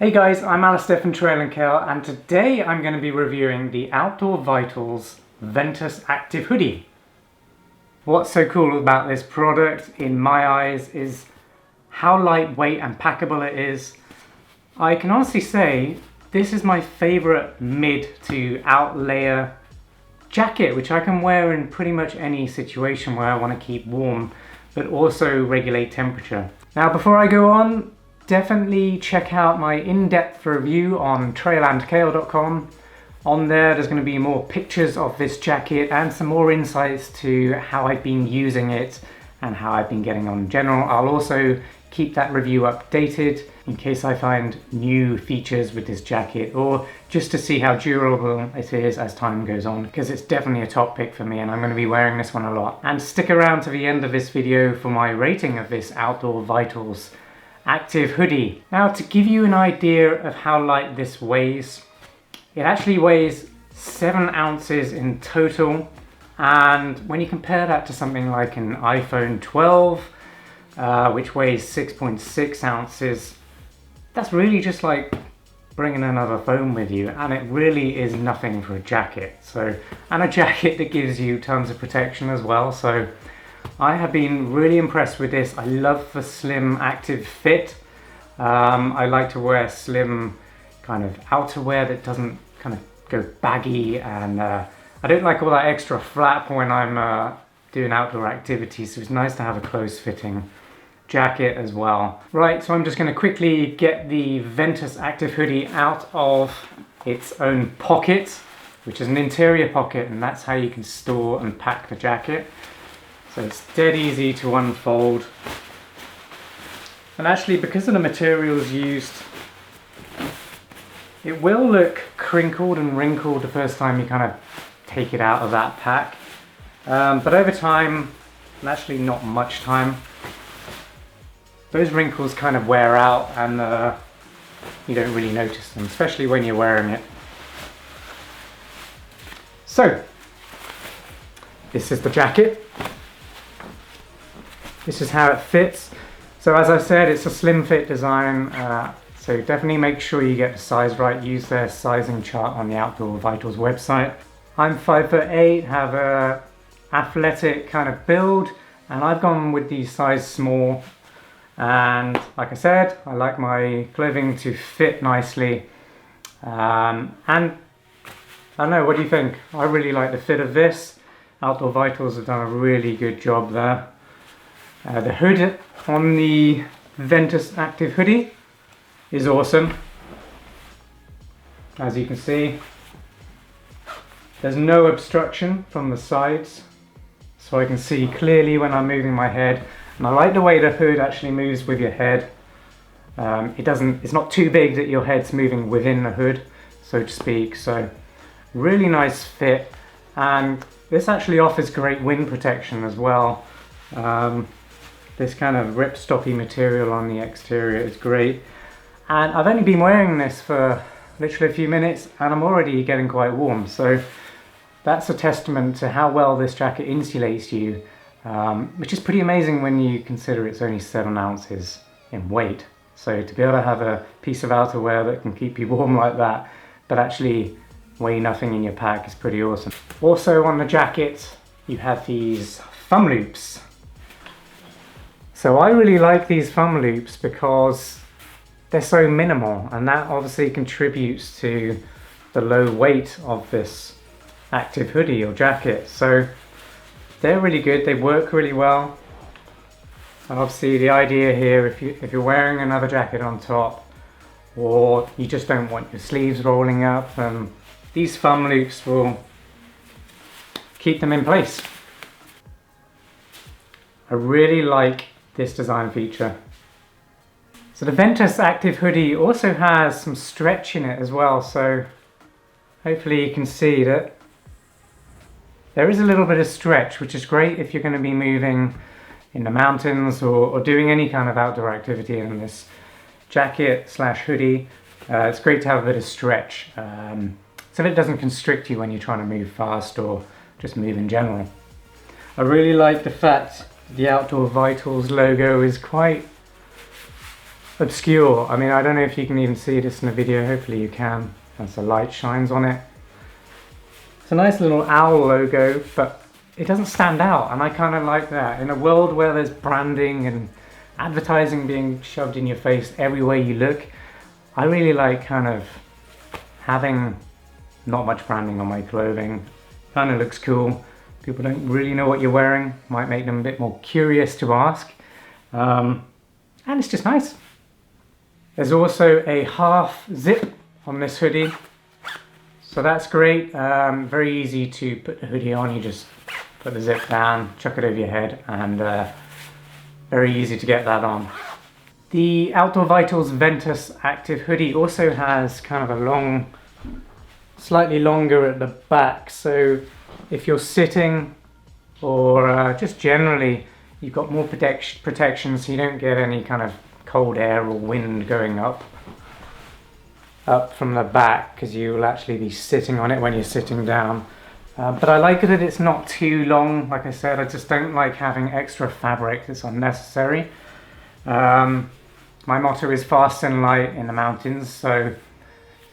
Hey guys, I'm Alistair from Trail & Kale, and today I'm going to be reviewing the Outdoor Vitals Ventus Active Hoodie. What's so cool about this product in my eyes is how lightweight and packable it is. I can honestly say this is my favourite mid to out layer jacket, which I can wear in pretty much any situation where I want to keep warm but also regulate temperature. Now before I go on, definitely check out my in-depth review on trailandkale.com. On there's going to be more pictures of this jacket and some more insights to how I've been using it and how I've been getting on in general. I'll also keep that review updated in case I find new features with this jacket, or just to see how durable it is as time goes on, because it's definitely a top pick for me and I'm going to be wearing this one a lot. And stick around to the end of this video for my rating of this Outdoor Vitals Active Hoodie. Now, to give you an idea of how light this weighs, it actually weighs 7 ounces in total, and when you compare that to something like an iPhone 12 which weighs 6.6 ounces, that's really just like bringing another phone with you, and it really is nothing for a jacket. And a jacket that gives you tons of protection as well, so I have been really impressed with this. I love the slim active fit. I like to wear slim kind of outerwear that doesn't kind of go baggy, and I don't like all that extra flap when I'm doing outdoor activities, so it's nice to have a close fitting jacket as well. Right, so I'm just going to quickly get the Ventus Active Hoodie out of its own pocket, which is an interior pocket, and that's how you can store and pack the jacket. So it's dead easy to unfold, and actually because of the materials used, it will look crinkled and wrinkled the first time you kind of take it out of that pack, but over time, and actually not much time, those wrinkles kind of wear out and you don't really notice them, especially when you're wearing it. So this is the jacket. This is how it fits. So as I said, it's a slim fit design, so definitely make sure you get the size right. Use their sizing chart on the Outdoor Vitals website. I'm 5'8", have a athletic kind of build, and I've gone with the size small. And like I said, I like my clothing to fit nicely. And I don't know, what do you think? I really like the fit of this. Outdoor Vitals have done a really good job there. The hood on the Ventus Active Hoodie is awesome. As you can see, there's no obstruction from the sides, so I can see clearly when I'm moving my head. And I like the way the hood actually moves with your head. It's not too big that your head's moving within the hood, so to speak. So really nice fit, and this actually offers great wind protection as well. This kind of ripstopy material on the exterior is great, and I've only been wearing this for literally a few minutes and I'm already getting quite warm, so that's a testament to how well this jacket insulates you, which is pretty amazing when you consider it's only 7 ounces in weight. So to be able to have a piece of outerwear that can keep you warm like that, but actually weigh nothing in your pack, is pretty awesome. Also on the jacket you have these thumb loops. So I really like these thumb loops because they're so minimal, and that obviously contributes to the low weight of this active hoodie or jacket. So they're really good, they work really well. And obviously the idea here, if you're wearing another jacket on top, or you just don't want your sleeves rolling up, these thumb loops will keep them in place. I really like this design feature. So the Ventus Active Hoodie also has some stretch in it as well, so hopefully you can see that there is a little bit of stretch, which is great if you're going to be moving in the mountains or doing any kind of outdoor activity in this jacket slash hoodie. It's great to have a bit of stretch, so that it doesn't constrict you when you're trying to move fast or just move in general. I really like the fact the Outdoor Vitals logo is quite obscure. I mean, I don't know if you can even see this in the video. Hopefully you can, as the light shines on it. It's a nice little owl logo, but it doesn't stand out, and I kind of like that. In a world where there's branding and advertising being shoved in your face everywhere you look, I really like kind of having not much branding on my clothing. Kind of looks cool. People don't really know what you're wearing. Might make them a bit more curious to ask. And it's just nice. There's also a half zip on this hoodie. So that's great. Very easy to put the hoodie on. You just put the zip down, chuck it over your head, and very easy to get that on. The Outdoor Vitals Ventus Active hoodie also has kind of a long, slightly longer at the back. So if you're sitting or just generally, you've got more protection so you don't get any kind of cold air or wind going up from the back, because you will actually be sitting on it when you're sitting down. But I like that it's not too long. Like I said, I just don't like having extra fabric that's unnecessary. My motto is fast and light in the mountains, so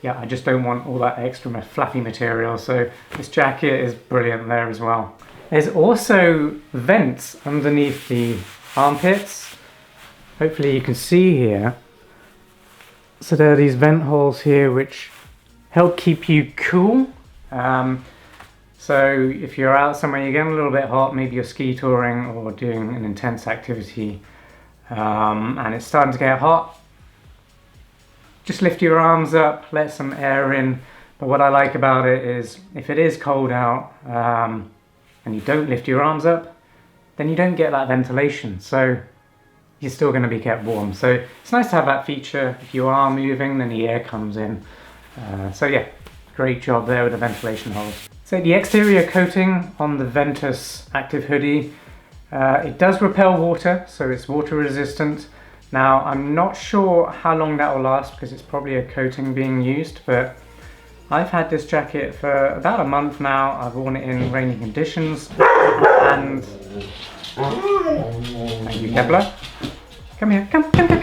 yeah, I just don't want all that extra fluffy material. So this jacket is brilliant there as well. There's also vents underneath the armpits. Hopefully you can see here. So there are these vent holes here which help keep you cool. So if you're out somewhere, you're getting a little bit hot, maybe you're ski touring or doing an intense activity, and it's starting to get hot, just lift your arms up, let some air in. But what I like about it is, if it is cold out and you don't lift your arms up, then you don't get that ventilation. So you're still going to be kept warm. So it's nice to have that feature. If you are moving, then the air comes in. So yeah, great job there with the ventilation holes. So the exterior coating on the Ventus Active hoodie, it does repel water, so it's water resistant. Now I'm not sure how long that will last, because it's probably a coating being used, but I've had this jacket for about a month now. I've worn it in rainy conditions, and thank you, Kepler. Come here, come here.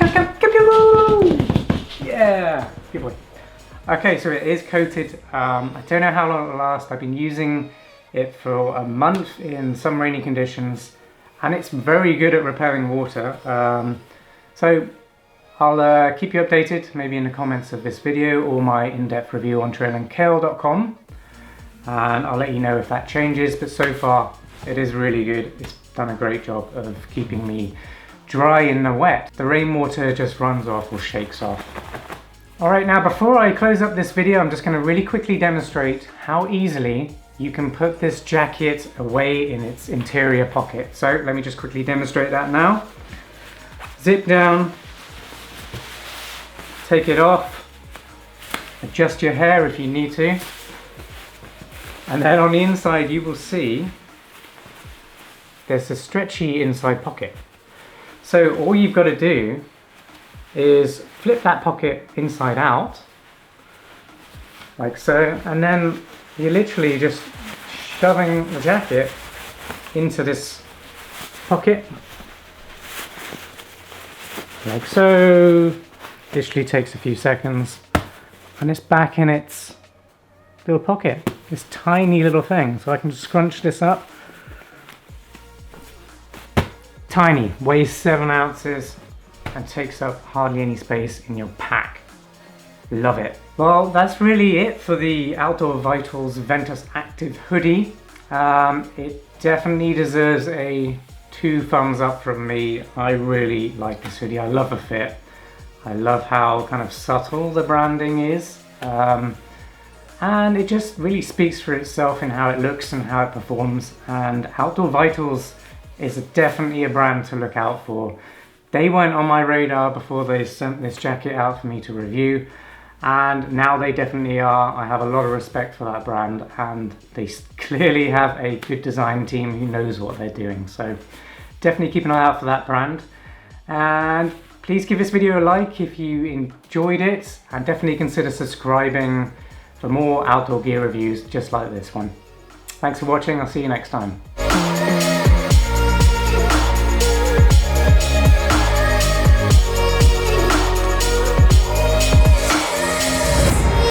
Yeah, good boy. Okay, so it is coated. I don't know how long it will last. I've been using it for a month in some rainy conditions, and it's very good at repelling water. So I'll keep you updated, maybe in the comments of this video or my in-depth review on trailandkale.com, and I'll let you know if that changes. But so far, it is really good. It's done a great job of keeping me dry in the wet. The rainwater just runs off or shakes off. Alright, now before I close up this video, I'm just going to really quickly demonstrate how easily you can put this jacket away in its interior pocket. So let me just quickly demonstrate that now. Zip down, take it off, adjust your hair if you need to, and then on the inside you will see there's a stretchy inside pocket. So all you've got to do is flip that pocket inside out, like so, and then you're literally just shoving the jacket into this pocket, like so. Literally takes a few seconds, and it's back in its little pocket, this tiny little thing. So I can just scrunch this up. Tiny, weighs 7 ounces and takes up hardly any space in your pack. Love it. Well, that's really it for the Outdoor Vitals Ventus Active hoodie. It definitely deserves a 2 thumbs up from me. I really like this hoodie. I love the fit. I love how kind of subtle the branding is. And it just really speaks for itself in how it looks and how it performs. And Outdoor Vitals is definitely a brand to look out for. They weren't on my radar before they sent this jacket out for me to review, and now they definitely are. I have a lot of respect for that brand, and they clearly have a good design team who knows what they're doing. So definitely keep an eye out for that brand, and please give this video a like if you enjoyed it, and definitely consider subscribing for more outdoor gear reviews just like this one. Thanks for watching. I'll see you next time.